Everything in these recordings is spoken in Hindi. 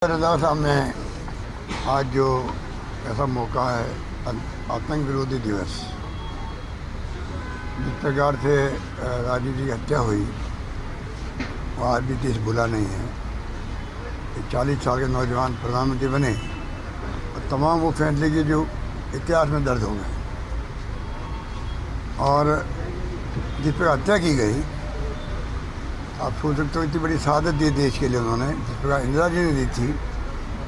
रजा साहब ने आज जो ऐसा मौका है आतंक विरोधी दिवस, जिस प्रकार से राजीव जी की हत्या हुई वो आज भी देश भूला नहीं है। 40 साल के नौजवान प्रधानमंत्री बने और तमाम वो फैसले की जो इतिहास में दर्ज हो गए, और जिस पर हत्या की गई, आप सोच सकते हो इतनी बड़ी शहादत दी देश के लिए उन्होंने, जिस प्रकार इंदिरा जी ने दी थी।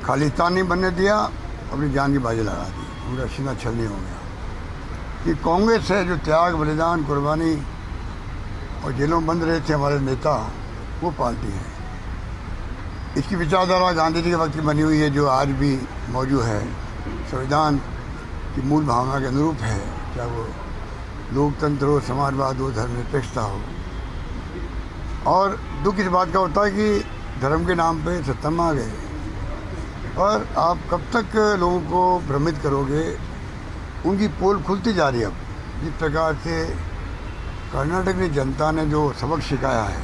खालिस्तान नहीं बनने दिया, अपनी जान की बाजी लगा दी, उनका सीना छलनी हो गया। कि कांग्रेस है जो त्याग, बलिदान, कुर्बानी और जेलों में बंद रहे थे हमारे नेता, वो पार्टी है। इसकी विचारधारा गांधी जी के वक्त की बनी हुई है, जो आज भी मौजूद है, संविधान की मूल भावना के अनुरूप है, चाहे वो लोकतंत्र हो, समाजवाद हो, धर्मनिरपेक्षता हो। और दुख इस बात का होता है कि धर्म के नाम पे सत्ता में आ गए, और आप कब तक लोगों को भ्रमित करोगे। उनकी पोल खुलती जा रही है। अब जिस प्रकार से कर्नाटक की जनता ने जो सबक सिखाया है,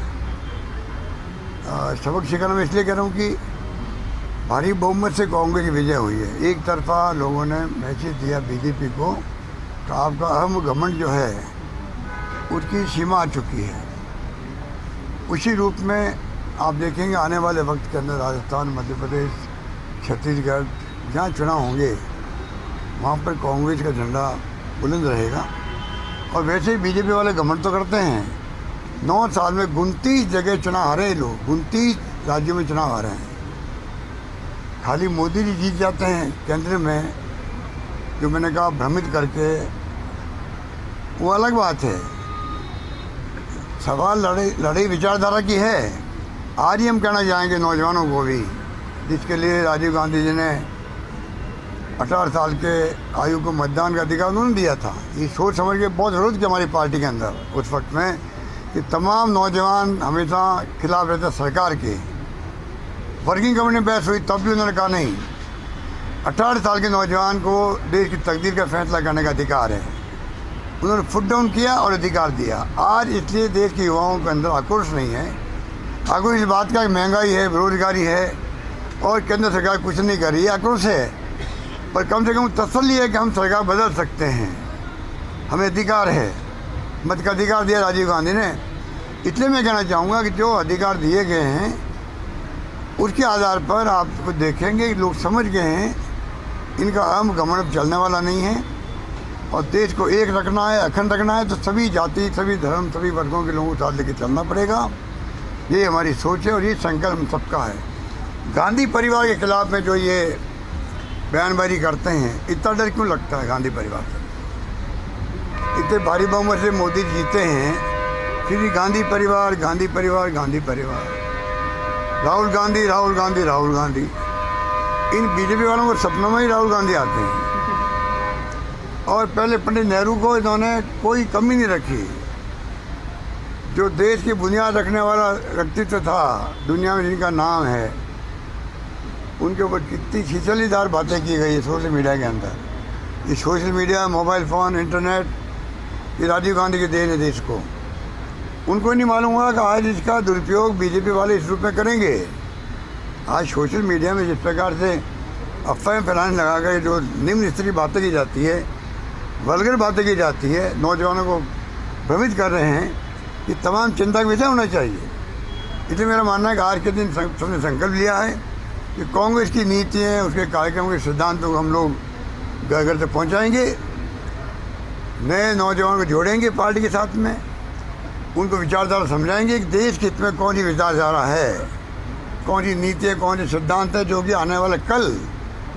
सबक सिखाना मैं इसलिए कह रहा हूँ कि भारी बहुमत से कांग्रेस की विजय हुई है। एक तरफा लोगों ने मैसेज दिया बीजेपी को, तो आपका अहम घमंड जो है उसकी सीमा आ चुकी है। उसी रूप में आप देखेंगे आने वाले वक्त के अंदर राजस्थान, मध्य प्रदेश, छत्तीसगढ़, जहाँ चुनाव होंगे वहाँ पर कांग्रेस का झंडा बुलंद रहेगा। और वैसे ही बीजेपी वाले घमंड तो करते हैं। 9 साल में 29 जगह चुनाव हारे लोग, 29 राज्यों में चुनाव हारे हैं। खाली मोदी जी जीत जाते हैं केंद्र में, जो मैंने कहा भ्रमित करके, वो अलग बात है। सवाल लड़ाई विचारधारा की है। आज ही हम कहना चाहेंगे नौजवानों को भी, जिसके लिए राजीव गांधी जी ने 18 साल के आयु को मतदान का अधिकार उन्होंने दिया था। ये सोच समझ के बहुत जरूरत थी हमारी पार्टी के अंदर उस वक्त में, कि तमाम नौजवान हमेशा खिलाफ रहते सरकार के। वर्किंग कमेटी में बहस हुई, तब भी उन्होंने कहा नहीं, 18 साल के नौजवान को देश की तकदीर का फैसला करने का अधिकार है। उन्होंने फुट डाउन किया और अधिकार दिया। आज इसलिए देश के युवाओं के अंदर आक्रोश नहीं है। आक्रोश इस बात का कि महंगाई है, बेरोजगारी है और केंद्र सरकार कुछ नहीं कर रही है, आक्रोश है। पर कम से कम तसल्ली है कि हम सरकार बदल सकते हैं, हमें अधिकार है। मत का अधिकार दिया राजीव गांधी ने। इसलिए मैं कहना चाहूँगा कि जो अधिकार दिए गए हैं उसके आधार पर आप देखेंगे कि लोग समझ गए हैं इनका अहम घमंड चलने वाला नहीं है, और देश को एक रखना है, अखंड रखना है, तो सभी जाति, सभी धर्म, सभी वर्गों के लोगों को साथ लेकर चलना पड़ेगा। ये हमारी सोच है और ये संकल्प हम सबका है। गांधी परिवार के खिलाफ में जो ये बयानबाजी करते हैं, इतना डर क्यों लगता है गांधी परिवार से? इतने भारी बहुमत से मोदी जीते हैं, फिर भी गांधी परिवार, गांधी परिवार, गांधी परिवार, राहुल गांधी, राहुल गांधी, राहुल गांधी। इन बीजेपी वालों को सपनों में ही राहुल गांधी आते हैं। और पहले पंडित नेहरू को इन्होंने कोई कमी नहीं रखी। जो देश की बुनियाद रखने वाला व्यक्तित्व था दुनिया में, जिनका नाम है, उनके ऊपर कितनी छिछलीदार बातें की गई है सोशल मीडिया के अंदर। ये social media, mobile phone, internet, ये राजीव गांधी के देन है देश को। उनको नहीं मालूम हुआ कि आज इसका दुरुपयोग बीजेपी वाले इस रूप में करेंगे। आज सोशल मीडिया में जिस प्रकार से अफवाहें फैलाने लगा कर जो निम्न स्तरीय बातें की जाती है, वल्गर बातें की जाती है, नौजवानों को भ्रमित कर रहे हैं, ये तमाम चिंता का विषय होना चाहिए। इसलिए मेरा मानना है कि आज के दिन सबने संकल्प लिया है कि कांग्रेस की नीतियाँ, उसके कार्यक्रम के सिद्धांतों को हम लोग घर घर तक पहुँचाएँगे, नए नौजवानों को जोड़ेंगे पार्टी के साथ में, उनको विचारधारा समझाएंगे कि देश के हित में कौन सी विचारधारा है, कौन सी नीति है, कौन सी सिद्धांत है, जो कि आने वाला कल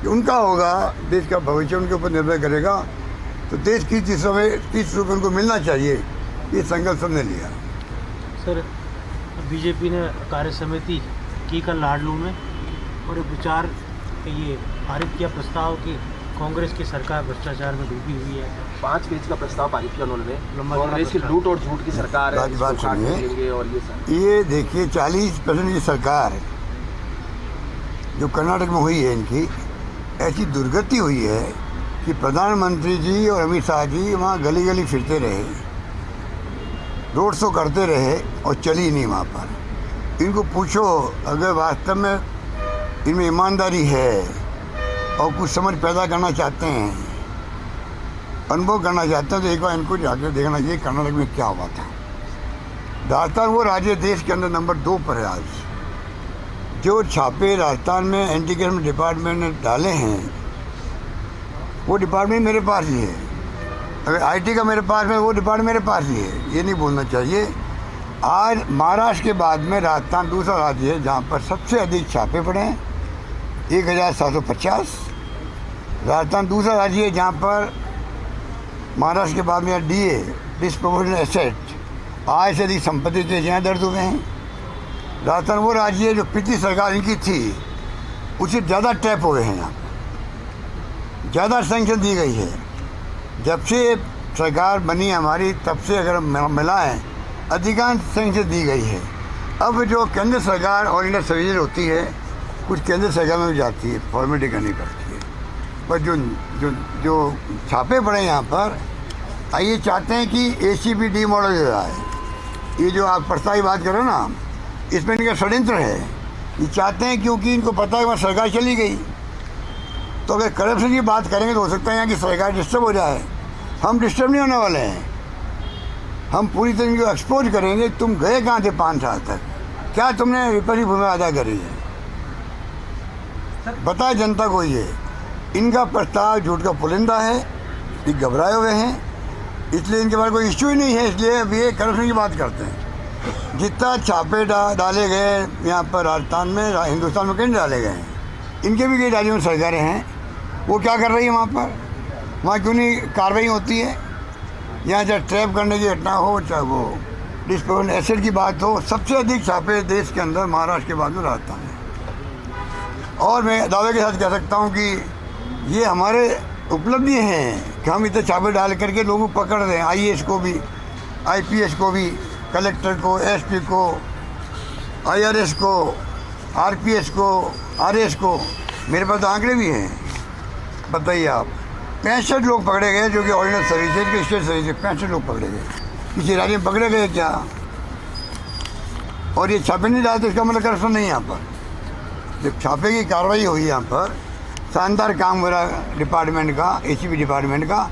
उनका होगा, देश का भविष्य उनके ऊपर निर्भर करेगा। तो देश किस रूप उनको मिलना चाहिए, ये संकल्प सबने लिया। सर, बीजेपी ने कार्य समिति की कल लाडलू में, और विचार ये पारित किया प्रस्ताव कि कांग्रेस की सरकार भ्रष्टाचार में डूबी हुई है। 5 पेज का प्रस्ताव पारित किया उन्होंने। कांग्रेस की लूट और झूठ की सरकार है, बात सुनिए। और ये देखिए 40% की सरकार जो कर्नाटक में हुई है, इनकी ऐसी दुर्गति हुई है कि प्रधानमंत्री जी और अमित शाह जी वहाँ गली गली फिरते रहे, रोड शो करते रहे और चली नहीं वहाँ पर। इनको पूछो, अगर वास्तव में इनमें ईमानदारी है और कुछ समझ पैदा करना चाहते हैं, अनुभव करना चाहते हैं, तो एक बार इनको जाकर देखना चाहिए कर्नाटक में क्या हुआ था। राजस्थान वो राज्य देश के अंदर नंबर 2 पर है आज। जो छापे राजस्थान में एंटी करप्शन डिपार्टमेंट ने डाले हैं, वो डिपार्टमेंट मेरे पास ही है। अगर आईटी का मेरे पास है, वो डिपार्टमेंट मेरे पास ही है। ये नहीं बोलना चाहिए। आज महाराष्ट्र के बाद में राजस्थान दूसरा राज्य है जहाँ पर सबसे अधिक छापे पड़े हैं, 1750। राजस्थान दूसरा राज्य है जहाँ पर महाराष्ट्र के बाद में डीए डिस्प्रोपोर्शनल एसेट आय से अधिक संपत्ति के जहाँ दर्ज हुए हैं। राजस्थान वो राज्य है जो पिछली सरकार इनकी थी उससे ज़्यादा टैप हुए हैं, यहाँ ज़्यादा सेंक्शन दी गई है। जब से सरकार बनी हमारी तब से अगर मिलाएं अधिकांश सेंक्शन दी गई है। अब जो केंद्र सरकार और इंडिया सर्विस होती है, कुछ केंद्र सरकार में भी जाती है, फॉर्मेलिटी करनी पड़ती है। पर जो जो जो छापे पड़े यहाँ पर, ये चाहते हैं कि ACPD मॉडल जो है, ये जो आप प्रस्ताव बात करो ना, इसमें इनका षड्यंत्र है। ये चाहते हैं क्योंकि इनको पता है कि वहाँ सरकार चली गई, तो अगर करप्शन की बात करेंगे तो हो सकता है यहाँ की सरकार डिस्टर्ब हो जाए। हम डिस्टर्ब नहीं होने वाले हैं। हम पूरी तरह को एक्सपोज करेंगे। तुम गए कहाँ थे 5 साल तक, क्या तुमने विपरीत भूमिका अदा करी है, बताए जनता को। ये इनका प्रस्ताव झूठ का पुलिंदा है, ये घबराए हुए हैं, इसलिए इनके पास कोई इश्यू ही नहीं है। इसलिए अब ये करप्शन की बात करते हैं। जितना छापे डाले गए यहाँ पर राजस्थान में, हिंदुस्तान में कहीं डाले गए हैं। इनके भी कई राज्यों में सरकारें हैं, वो क्या कर रही है वहाँ पर, वहाँ क्यों नहीं कार्रवाई होती है। यहाँ चाहे ट्रैप करने की घटना हो, चाहे वो डिस्पोजल एसेट की बात हो, सबसे अधिक छापे देश के अंदर महाराष्ट्र के बाद में राजस्थान है। और मैं दावे के साथ कह सकता हूँ कि ये हमारे उपलब्धि हैं कि हम इतने छापे डाल करके लोगों को पकड़ रहे हैं। IAS को भी, IPS को भी, कलेक्टर को, SP को, IRS को, RPS को, RS को। मेरे पास आंकड़े भी हैं। बताइए आप, 65 लोग पकड़े गए जो कि ऑर्डिनल सर्विसेज के स्टेट सर्विसेज, 65 लोग पकड़े गए। किसी राज्य में पकड़े गए क्या? और ये छापे नहीं डालते, इसका मतलब करप्शन नहीं है यहाँ पर। जब छापे की कार्रवाई हुई यहाँ पर, शानदार काम हो रहा डिपार्टमेंट का, ACP डिपार्टमेंट का,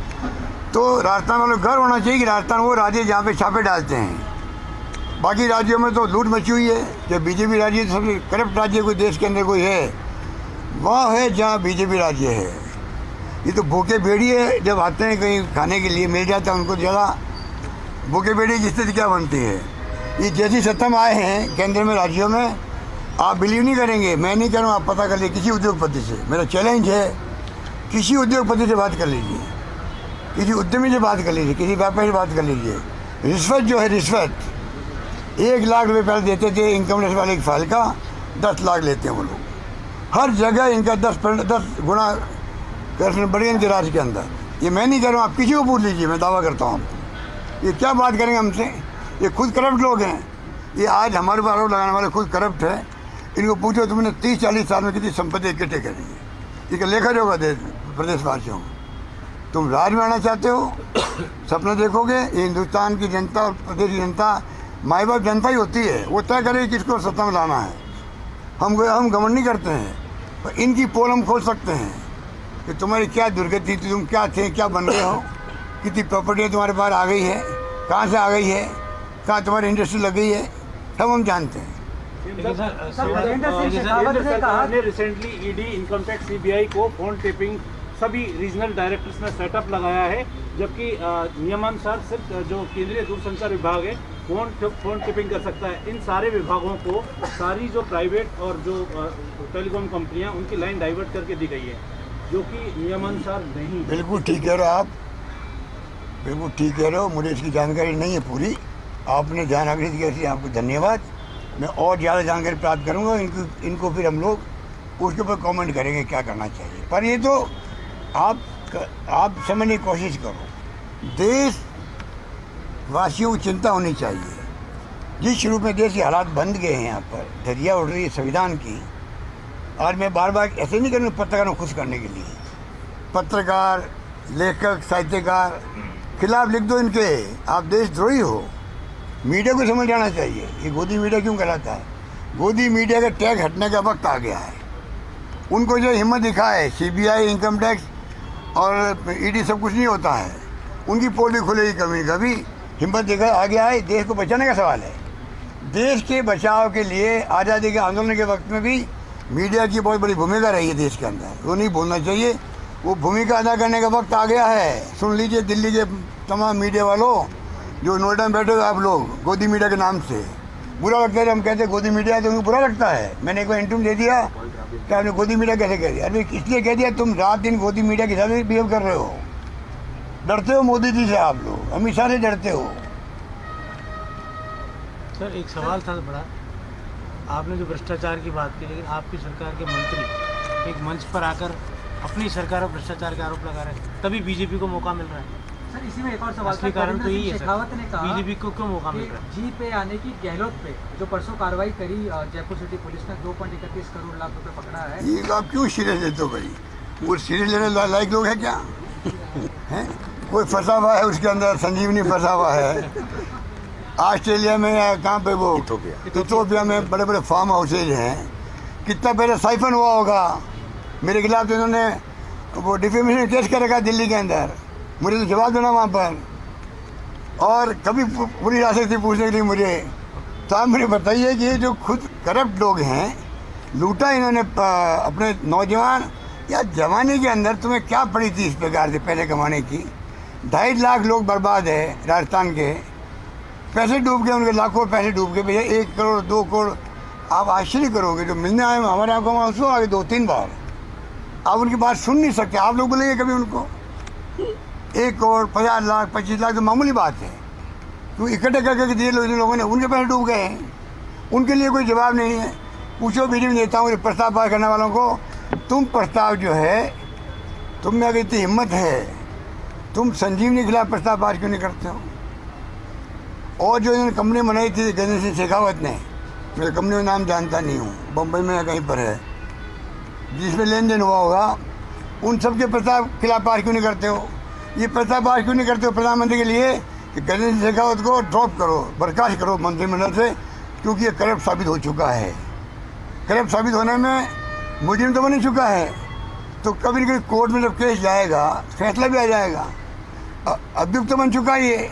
तो राजस्थान वालों को गर्व होना चाहिए कि राजस्थान वो राज्य जहाँ पे छापे डालते हैं। बाकी राज्यों में तो लूट मची हुई है। जब BJP राज्य सबसे करप्ट राज्य कोई देश के अंदर कोई है, वह है जहाँ BJP राज्य है। ये तो भूखे भेड़िए जब आते हैं कहीं खाने के लिए, मिल जाता है उनको ज़्यादा, भूखे भेड़िए की स्थिति क्या बनती है। ये जैसी सत्ता में आए हैं केंद्र में, राज्यों में, आप बिलीव नहीं करेंगे। मैं नहीं कह रहा हूँ, आप पता कर लीजिए किसी उद्योगपति से। मेरा चैलेंज है, किसी उद्योगपति से बात कर लीजिए, किसी उद्यमी से बात कर लीजिए, किसी व्यापारी से बात कर लीजिए। रिश्वत जो है, रिश्वत 1 लाख रुपये पहले देते थे इनकम टैक्स वाले एक फाइल का, 10 लाख लेते हैं वो लोग। हर जगह इनका 10 गुना करप्शन बढ़ गया इनके राज्य के अंदर। ये मैं नहीं कह रहा हूँ, आप किसी को पूछ लीजिए, मैं दावा करता हूँ आपको। ये क्या बात करेंगे हमसे, ये खुद करप्ट लोग हैं। ये आज हमारे ऊपर आरोप लगाने वाले खुद करप्ट है। इनको पूछो तुमने 30-40 साल में कितनी संपत्ति इकट्ठे करी है, ये लेखा जोखा दे प्रदेशवासियों। तुम राज में आना चाहते हो, सपना देखोगे। ये हिंदुस्तान की जनता और प्रदेश की जनता, माई बाप जनता ही होती है, वो तय करे किसको सत्ता में लाना है। हम घमंड नहीं करते हैं, पर इनकी पोल हम खोल सकते हैं कि तुम्हारी क्या दुर्गति थी, तुम क्या थे, क्या बन गए हो, कितनी प्रॉपर्टी तुम्हारे पास आ गई है, कहाँ से आ गई है, कहाँ तुम्हारी इंडस्ट्री लग गई है, सब हम जानते हैं। सरकार ने recently ED, income tax, CBI को फोन टेपिंग सभी रीजनल डायरेक्टर्स ने सेटअप लगाया है, जबकि नियमानुसार सिर्फ जो केंद्रीय दूरसंचार विभाग है फोन टेपिंग कर सकता है। इन सारे विभागों को सारी जो प्राइवेट और जो टेलीकॉम कंपनियां, उनकी लाइन डाइवर्ट करके दी गई है, जो कि नियमानुसार नहीं। बिल्कुल ठीक कह रहे हो आप, बिल्कुल ठीक कह रहे हो। मुझे इसकी जानकारी नहीं है पूरी, आपने ध्यान आग्रहित किया, इसलिए आपको धन्यवाद। मैं और ज़्यादा जानकारी प्राप्त करूंगा। इनको फिर हम लोग उसके ऊपर कमेंट करेंगे क्या करना चाहिए। पर ये तो आप समझने की कोशिश करो, देश वासियों को चिंता होनी चाहिए। जिस रूप में देश के हालात बंद गए हैं, यहाँ पर धरिया उड़ रही है संविधान की। और मैं बार बार ऐसे नहीं करूँगा पत्रकारों को खुश करने के लिए। पत्रकार, लेखक, साहित्यकार खिलाफ लिख दो इनके, आप देशद्रोही हो। मीडिया को समझ आना चाहिए। ये गोदी मीडिया क्यों कहलाता है? गोदी मीडिया का टैग हटने का वक्त आ गया है। उनको जो हिम्मत दिखाए, सीबीआई, इनकम टैक्स और ईडी सब कुछ नहीं होता है, उनकी पोल भी खुलेगी कभी कभी। हिम्मत दिखाए, आगे आए, देश को बचाने का सवाल है। देश के बचाव के लिए आज़ादी के आंदोलन के वक्त में भी मीडिया की बहुत बड़ी भूमिका रही है देश के अंदर, वो नहीं भूलना चाहिए। वो भूमिका अदा करने का वक्त आ गया है। सुन लीजिए दिल्ली के तमाम मीडिया वालों, जो नोएडा में बैठे हो आप लोग गोदी मीडिया के नाम से, बुरा लगता है हम कहते हैं गोदी मीडिया, तो उनको बुरा लगता है। मैंने एक बार इंटरव्यू दे दिया कि आपने गोदी मीडिया कैसे कह दिया। अरे इसलिए कह दिया तुम रात दिन गोदी मीडिया के साथ बिहेव कर रहे हो। डरते हो मोदी जी से, आप लोग अमित शाह से डरते हो। सर एक सवाल था बड़ा, आपने जो भ्रष्टाचार की बात की, लेकिन आपकी सरकार के मंत्री एक मंच पर आकर अपनी सरकार पर भ्रष्टाचार के आरोप लगा रहे हैं, तभी बीजेपी को मौका मिल रहा है। सर इसी में एक और सवाल असली कारण तो यही है शेखावत ने कहा बीजेपी को क्यों मौका मिल रहा है। जी पे आने की गहलोत पे जो परसों कार्रवाई करी जयपुर सिटी पुलिस ने 2.31 करोड़ लाख रुपए पकड़ा है। ये आप क्यों सीरियस लेते हो भाई? वो सीरियस लेने लायक लोग हैं क्या? हैं? कोई फंसा हुआ है उसके अंदर, संजीवनी फंसा हुआ है ऑस्ट्रेलिया में या कहाँ पे, वो इथोपिया में बड़े बड़े फार्म हाउसेज हैं। कितना पहले साइफन हुआ होगा मेरे खिलाफ, तो इन्होंने वो डिफेमेशन केस कर रखा दिल्ली के अंदर। मुझे तो जवाब देना वहाँ पर, और कभी पुलिस आ सकती पूछने के लिए मुझे। तो आप मुझे बताइए कि ये जो खुद करप्ट लोग हैं, लूटा इन्होंने अपने नौजवान या जवानी के अंदर, तुम्हें क्या पड़ी थी इस प्रकार से पैसे कमाने की? 2.5 लाख लोग बर्बाद है राजस्थान के, पैसे डूब गए उनके, लाखों पैसे डूब गए भैया। 1 करोड़ 2 करोड़, आप आश्चर्य करोगे जो मिलने आए हमारे आंखों में आंसू आ गए 2-3 बार। आप उनकी बात सुन नहीं सकते, आप लोग बोलेंगे कभी उनको 1 करोड़ 50 लाख 25 लाख तो मामूली बात है, तो इकट्ठे करके दिए लोगों ने, उनके पैसे डूब गए हैं, उनके लिए कोई जवाब नहीं है। पूछो बीजेपी नेताओं, प्रस्ताव पास करने वालों को, तुम प्रस्ताव जो है, तुम में अगर इतनी हिम्मत है, तुम संजीवनी के खिलाफ प्रस्ताव पास क्यों नहीं करते हो? और जो इन्होंने कंपनी बनाई थी गजेंद्र सिंह शेखावत ने, मैं कंपनी का नाम जानता नहीं हूँ, बम्बई में कहीं पर है, जिसमें लेन देन हुआ होगा, उन सब के प्रस्ताव खिलाफ पास क्यों नहीं करते हो? ये प्रस्ताव पास क्यों नहीं करते हो प्रधानमंत्री के लिए कि गजेंद्र सिंह शेखावत को ड्रॉप करो, बर्खास्त करो मंत्रिमंडल से, क्योंकि ये करप्ट साबित हो चुका है। करप्ट साबित होने में मुजरिम तो बन चुका है, तो कभी न कभी कोर्ट में जब केस जाएगा फैसला भी आ जाएगा। अभियुक्त तो बन चुका है ये।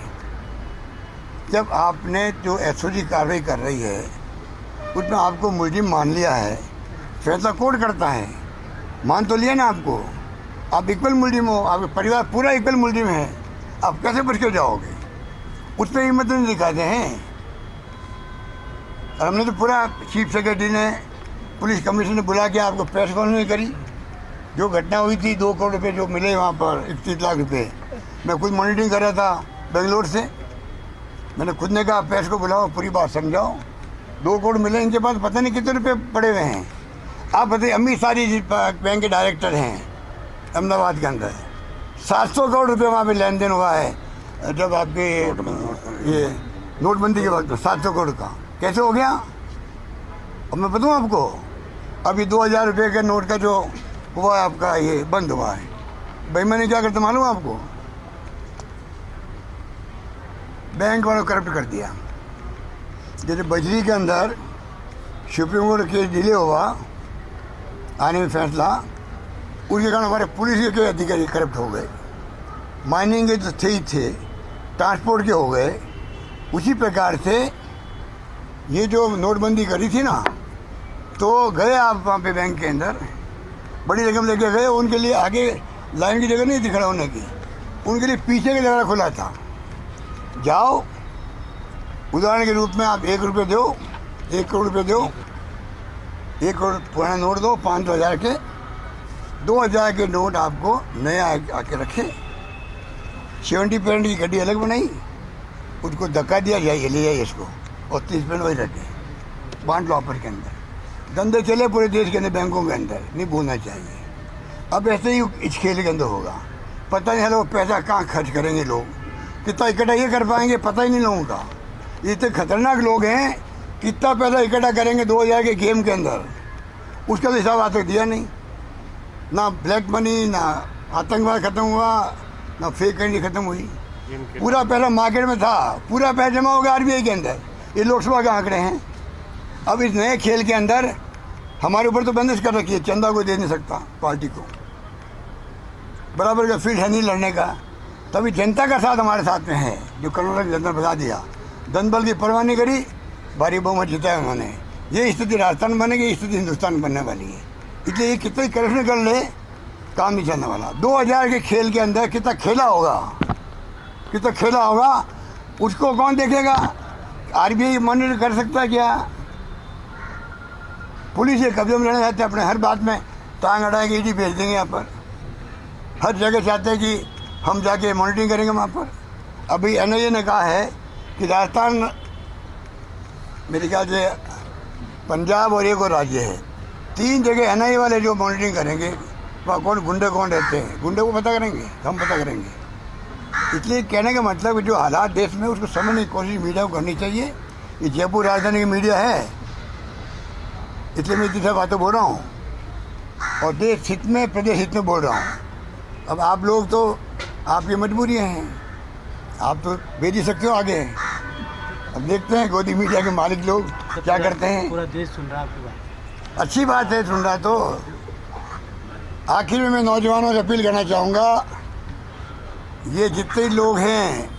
जब आपने जो एसओजी कार्रवाई कर रही है उसमें आपको मुजरिम मान लिया है, फैसला कोर्ट करता है, मान तो लिया ना आपको, आप इक्वल मुजरिम हो, आपके परिवार पूरा इक्वल मुजरिम है, आप कैसे बच के जाओगे? उस पर हिम्मत नहीं दिखाते हैं। और हमने तो पूरा चीफ सेक्रेटरी ने, पुलिस कमिश्नर ने बुला के आपको प्रेस कॉन्फ्रेंस करी, जो घटना हुई थी 2 करोड़ रुपये जो मिले वहाँ पर 31 लाख रुपये, मैं खुद मॉनिटरिंग कर रहा था बेंगलोर से। मैंने खुद ने कहा प्रेस को बुलाओ, पूरी बात समझाओ। 2 करोड़ मिले, इनके पास पता नहीं कितने रुपये पड़े हुए हैं। आप बताइए, अमित शाह जी बैंक के डायरेक्टर हैं अहमदाबाद के अंदर, 700 करोड़ रुपये वहाँ पे लेन देन हुआ है जब आपके ये नोटबंदी के वक्त 700 करोड़ का कैसे हो गया? अब मैं बताऊँ आपको, अभी 2000 रुपये के नोट का जो हुआ है आपका, ये बंद हुआ है। भाई मैंने क्या करता मालूम आपको? बैंक वालों करप्ट कर दिया। जैसे बजरी के अंदर सुप्रीम कोर्ट केस डिले हुआ आने में फैसला, उसके कारण हमारे पुलिस के अधिकारी करप्ट हो गए। माइनिंग के तो थे ही थे, ट्रांसपोर्ट के हो गए। उसी प्रकार से ये जो नोटबंदी करी थी ना, तो गए आप वहाँ पे बैंक के अंदर, बड़ी रकम लेके गए, उनके लिए आगे लाइन की जगह नहीं थी खड़ा होने की, उनके लिए पीछे की जगह खुला था। जाओ, उदाहरण के रूप में आप 1 रुपये दो, 1 करोड़ रुपये दो, 1 करोड़ पुराना नोट दो 500,000 के, 2,000 के नोट आपको नया आके रखे। 70% की गड्डी अलग बनाई, उसको धक्का दिया, जाइए ले जाइए इसको, और 30% वही रखे, बांट लो ऑफर के अंदर। धंधे चले पूरे देश के अंदर, बैंकों के अंदर, नहीं भूलना चाहिए। अब ऐसे ही इस खेल के अंदर होगा, पता नहीं है लोग पैसा कहाँ खर्च करेंगे, लोग कितना इकट्ठा ये कर पाएंगे पता ही नहीं लोगों का। इतने खतरनाक लोग हैं, कितना पैसा इकट्ठा करेंगे 2000 के गेम के अंदर, उसका तो हिसाब आज तक दिया नहीं। ना ब्लैक मनी, ना आतंकवाद खत्म हुआ, ना फेक करेंसी खत्म हुई, पूरा पैसा मार्केट में था, पूरा पैसा जमा हो गया आरबीआई के अंदर। ये लोकसभा के आंकड़े हैं। अब इस नए खेल के अंदर हमारे ऊपर तो बंदिश कर रखी है, चंदा को दे नहीं सकता पार्टी को, बराबर का फील्ड है नहीं लड़ने का। तभी जनता का साथ हमारे साथ में है, जो कर्नाटक जनता ने बता दिया, जनबल की परवाह नहीं करी, भारी बहुमत जिताया उन्होंने। ये स्थिति राजस्थान बनेगी, ये स्थिति हिंदुस्तान बनने वाली है। इसलिए ये कितने करप्शन कर ले, काम नहीं चलने वाला। 2000 के खेल के अंदर कितना खेला होगा, उसको कौन देखेगा? आरबीआई मॉनिटर कर सकता है क्या? पुलिस ये कब्जे में लेना चाहते हैं, अपने हर बात में टांग अड़ाएंगे, ईडी भेज देंगे यहाँ पर। हर जगह चाहते हैं कि हम जाके मॉनिटरिंग करेंगे वहाँ पर। अभी एनआईए ने कहा है कि राजस्थान मेरे ख्याल से पंजाब और एक और राज्य है, 3 जगह एनआईए वाले जो मॉनिटरिंग करेंगे, वहाँ गुंडे कौन रहते हैं, गुंडे को पता करेंगे, हम पता करेंगे। इसलिए कहने का मतलब जो हालात देश में, उसको समझने की कोशिश मीडिया को करनी चाहिए। ये जयपुर राजधानी की मीडिया है, इसलिए मैं इतनी सब बातें बोल रहा हूँ और देश हित में, प्रदेश हित में बोल रहा हूँ। अब आप लोग तो, आपकी मजबूरियाँ हैं, आप तो भेज ही सकते हो आगे। अब देखते हैं गोदी मीडिया के मालिक लोग क्या करते हैं। पूरा देश सुन रहा है आपकी बात। अच्छी बात है, सुन रहा तो। आखिर में मैं नौजवानों से अपील करना चाहूँगा, ये जितने लोग हैं,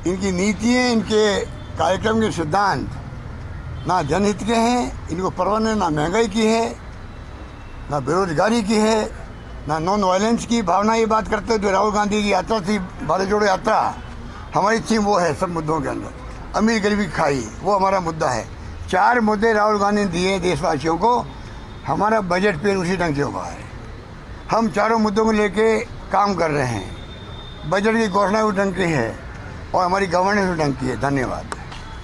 इनकी नीतियाँ, इनके कार्यक्रम के सिद्धांत ना जनहित के हैं, इनको परवाह नहीं, ना महंगाई की है, ना बेरोजगारी की है, ना नॉन वायलेंस की भावना। ये बात करते हैं जो राहुल गांधी की यात्रा थी, भारत जोड़ो यात्रा, हमारी थीम वो है सब मुद्दों के अंदर। अमीर गरीबी खाई, वो हमारा मुद्दा है। 4 मुद्दे राहुल गांधी ने दिए देशवासियों को, हमारा बजट पे उसी ढंग से हुआ है। हम चारों मुद्दों को लेके काम कर रहे हैं। बजट की घोषणा उस ढंग की है और हमारी गवर्नेंस उस ढंग की है। धन्यवाद।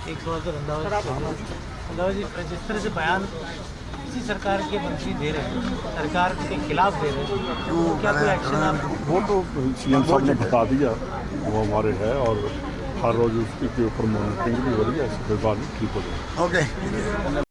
एक सवाल तो रंधावा जी, जिस तरह से बयान किसी सरकार के मंत्री दे रहे हैं, सरकार के खिलाफ दे रहे हैं, तो क्या कोई एक्शन आप? वो तो सीएम साहब ने बता दिया, वो हमारे है और हर रोज उसके ऊपर मॉनिटरिंग भी हो रही है, इसके बाद ठीक हो जाएगा। ओके।